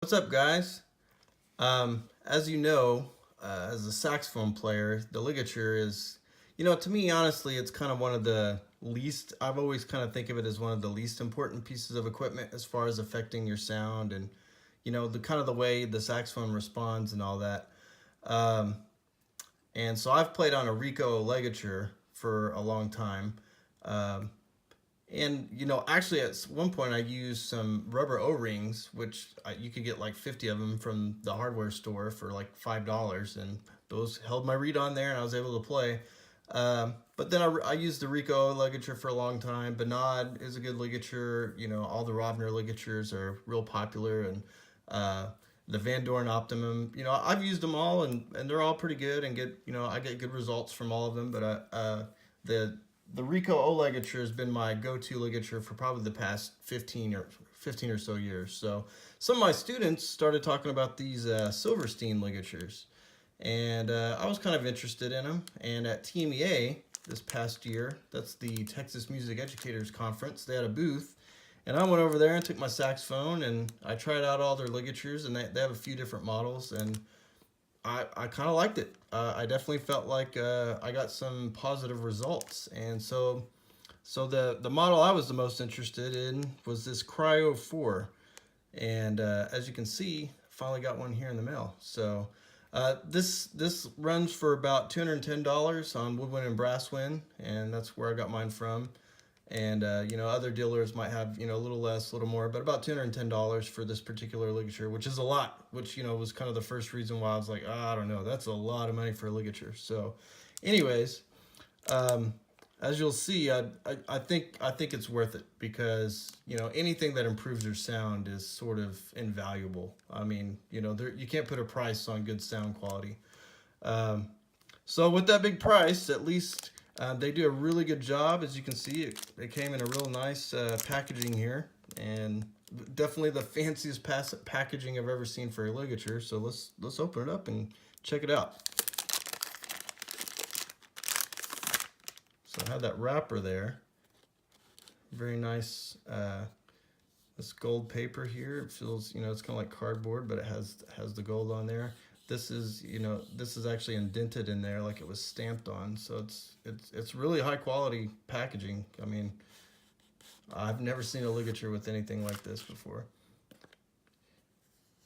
What's up, guys? As you know, as a saxophone player, the ligature is, to me, honestly, it's kind of one of the least, I've always kind of think of it as one of the least important pieces of equipment as far as affecting your sound and, the kind of the way the saxophone responds and all that. Um, and so I've played on a Rico ligature for a long time. Um, and actually, at one point, I used some rubber O-rings, which you could get like 50 of them from the hardware store for like $5, and those held my reed on there, and I was able to play. But then I used the Rico ligature for a long time. Bernard is a good ligature. All the Robner ligatures are real popular, and uh, the Vandoren Optimum. I've used them all, and they're all pretty good and get. I get good results from all of them. But the the Rico O ligature has been my go-to ligature for probably the past 15 or so years. So some of my students started talking about these Silverstein ligatures, and I was kind of interested in them. And at TMEA this past year, that's the Texas Music Educators Conference, they had a booth, and I went over there and took my saxophone and I tried out all their ligatures, and they have a few different models, and I kind of liked it. I definitely felt like I got some positive results, and so the model I was the most interested in was this CRYO4, and as you can see, finally got one here in the mail. So this runs for about $210 on Woodwind and Brasswind, and that's where I got mine from. And other dealers might have a little less, a little more, but about $210 for this particular ligature, which is a lot. Which was kind of the first reason why I was like, I don't know, that's a lot of money for a ligature. So, anyways, as you'll see, I think it's worth it, because anything that improves your sound is sort of invaluable. I mean, you can't put a price on good sound quality. So with that big price, at least they do a really good job. As you can see, it came in a real nice packaging here, and definitely the fanciest packaging I've ever seen for a ligature. So let's open it up and check it out. So I have that wrapper there. Very nice. This gold paper here. It feels, it's kind of like cardboard, but it has the gold on there. This is, this is actually indented in there like it was stamped on. So it's really high quality packaging. I mean, I've never seen a ligature with anything like this before.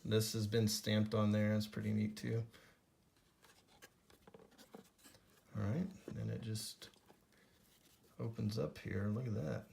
This has been stamped on there. It's pretty neat too. All right, and it just opens up here. Look at that.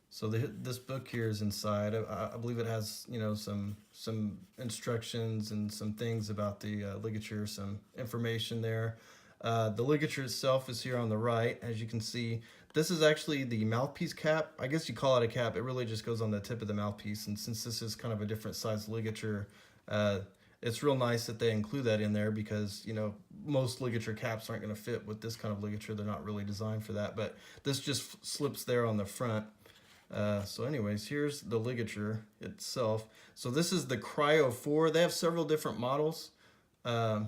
So this book here is inside. I believe it has some instructions and some things about the ligature, some information there. The ligature itself is here on the right, as you can see. This is actually the mouthpiece cap. I guess you call it a cap. It really just goes on the tip of the mouthpiece, and since this is kind of a different size ligature, it's real nice that they include that in there, because most ligature caps aren't going to fit with this kind of ligature. They're not really designed for that, but this just slips there on the front. So anyways, here's the ligature itself. So this is the CRYO4. They have several different models. Let's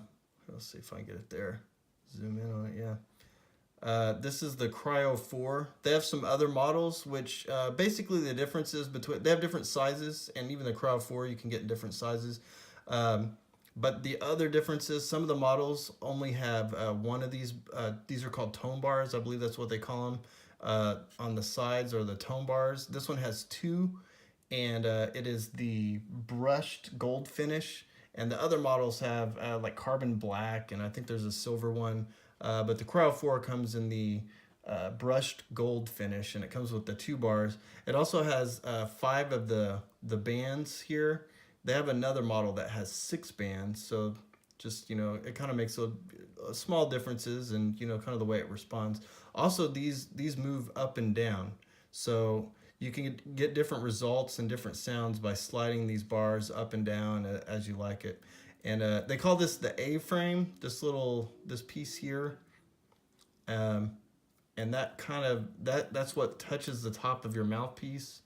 see if I can get it there. Zoom in on it, yeah. This is the CRYO4. They have some other models, which basically the difference is between, they have different sizes, and even the CRYO4 you can get in different sizes. But the other difference is some of the models only have one of these. These are called tone bars. I believe that's what they call them. On the sides are the tone bars. This one has two, and it is the brushed gold finish, and the other models have like carbon black, and I think there's a silver one, but the CRYO4 comes in the brushed gold finish, and it comes with the two bars. It also has 5 of the bands here. They have another model that has 6 bands, so just it kind of makes a small differences, and kind of the way it responds. Also, these move up and down, so you can get different results and different sounds by sliding these bars up and down as you like it. And they call this the A-frame, this piece here, and that that's what touches the top of your mouthpiece,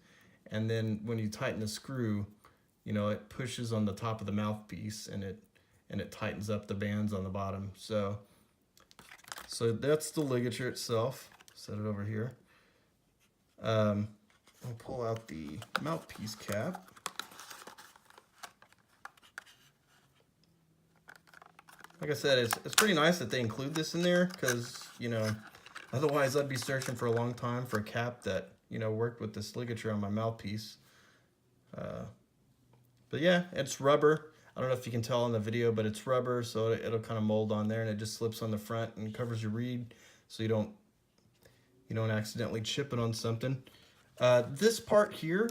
and then when you tighten the screw, it pushes on the top of the mouthpiece, and it tightens up the bands on the bottom. So that's the ligature itself. Set it over here. I'll pull out the mouthpiece cap. Like I said, it's pretty nice that they include this in there, because, you know, otherwise I'd be searching for a long time for a cap that, you know, worked with this ligature on my mouthpiece. But yeah, it's rubber. I don't know if you can tell in the video, but it's rubber, so it'll kind of mold on there, and it just slips on the front and covers your reed, so you don't accidentally chip it on something. This part here,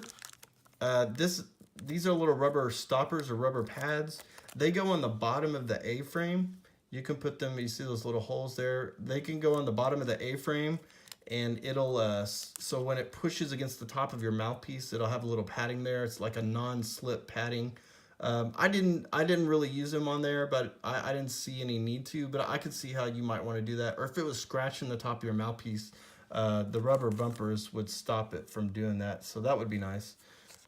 these are little rubber stoppers or rubber pads. They go on the bottom of the A-frame. You can put them, you see those little holes there? They can go on the bottom of the A-frame, and it'll, so when it pushes against the top of your mouthpiece, it'll have a little padding there. It's like a non-slip padding. I didn't really use them on there, but I didn't see any need to, but I could see how you might want to do that. Or if it was scratching the top of your mouthpiece, the rubber bumpers would stop it from doing that, so that would be nice.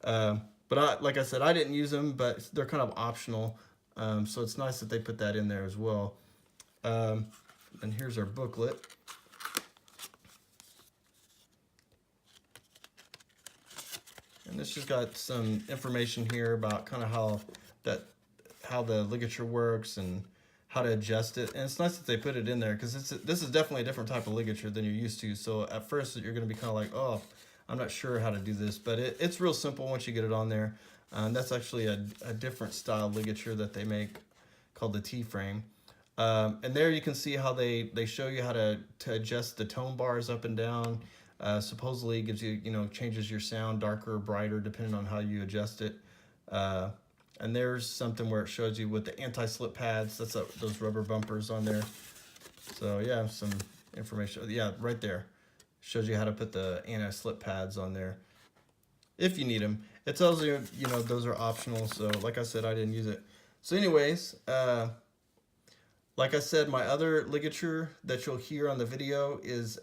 But like I said, I didn't use them, but they're kind of optional. So it's nice that they put that in there as well. And here's our booklet. And this just got some information here about kind of how the ligature works and how to adjust it. And it's nice that they put it in there, because this is definitely a different type of ligature than you're used to. So at first you're going to be kind of like, oh, I'm not sure how to do this, but it's real simple once you get it on there. That's actually a different style ligature that they make called the T-frame. And there you can see how they show you how to adjust the tone bars up and down. Supposedly it gives you, changes your sound darker or brighter depending on how you adjust it. And there's something where it shows you with the anti-slip pads. That's those rubber bumpers on there. So yeah, some information. Yeah, right there. Shows you how to put the anti-slip pads on there if you need them. It tells you, those are optional. So like I said, I didn't use it. So anyways, like I said, my other ligature that you'll hear on the video is,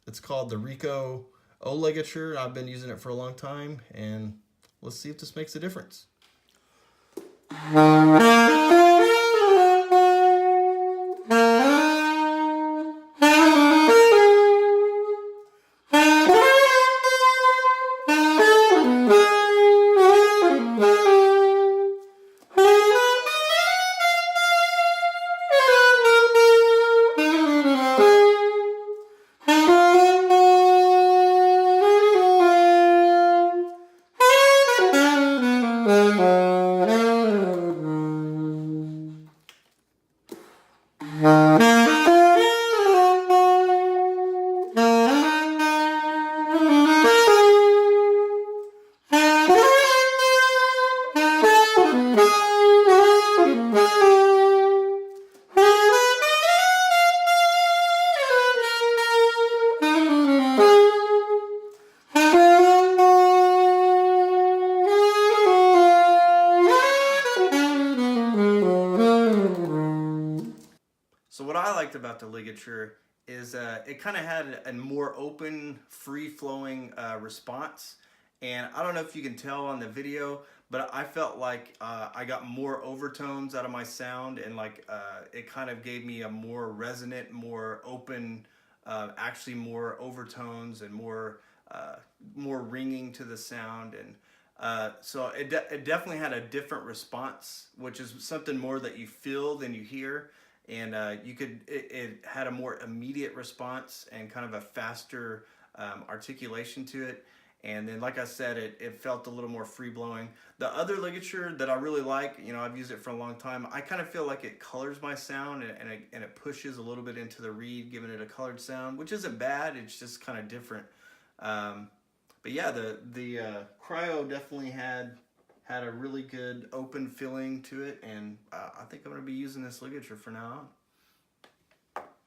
it's called the CRYO4 ligature. I've been using it for a long time, and let's see if this makes a difference. So what I liked about the ligature is it kind of had a more open, free-flowing response. And I don't know if you can tell on the video, but I felt like I got more overtones out of my sound, and like it kind of gave me a more resonant, more open, actually more overtones and more ringing to the sound. And so it definitely had a different response, which is something more that you feel than you hear. And it had a more immediate response and kind of a faster articulation to it. And then, like I said, it felt a little more free-blowing. The other ligature that I really like, I've used it for a long time, I kind of feel like it colors my sound, and it pushes a little bit into the reed, giving it a colored sound, which isn't bad, it's just kind of different. But yeah, the CRYO definitely had a really good open feeling to it, and I think I'm going to be using this ligature for now on.